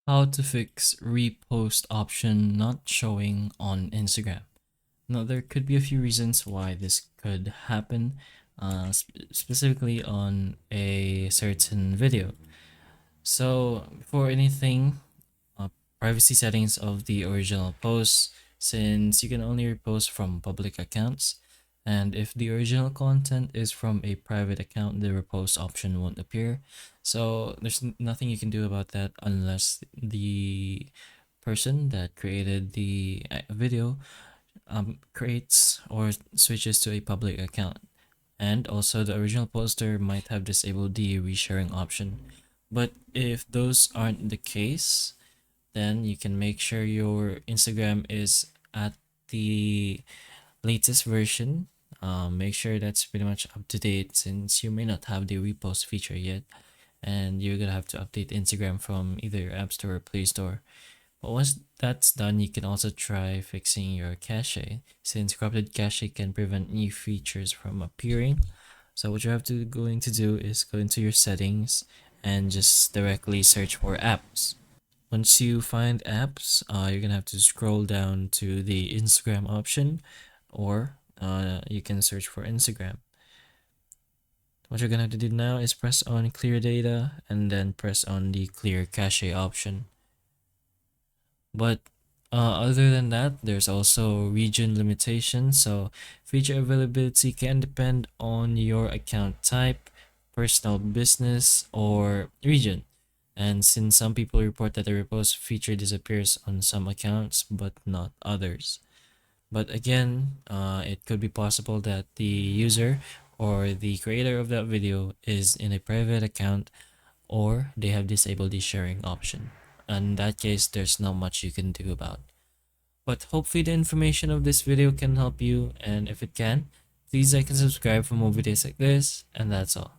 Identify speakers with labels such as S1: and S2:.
S1: How to fix repost option not showing on Instagram. Now, there could be a few reasons why this could happen, specifically on a certain video. So, before anything, uh, privacy settings of the original post, since you can only repost from public accounts. And if the original content is from a private account, the repost option won't appear. So there's nothing you can do about that unless the person that created the video creates or switches to a public account. And also, the original poster might have disabled the resharing option. But if those aren't the case, then you can make sure your Instagram is at the latest version. Make sure that's pretty much up to date since you may not have the repost feature yet, and you're gonna have to update Instagram from either App Store or Play Store. But once that's done, you can also try fixing your cache, since corrupted cache can prevent new features from appearing. So what you have to going to do is go into your settings and just directly search for apps. Once you find apps, you're gonna have to scroll down to the Instagram option, or you can search for Instagram. What you're gonna have to do now is press on clear data and then press on the clear cache option. But other than that, there's also region limitations. So feature availability can depend on your account type, personal business, or region. And since some people report that the repost feature disappears on some accounts but not others. But again, it could be possible that the user or the creator of that video is in a private account, or they have disabled the sharing option. In that case, there's not much you can do about. But hopefully the information of this video can help you, and if it can, please like and subscribe for more videos like this, and that's all.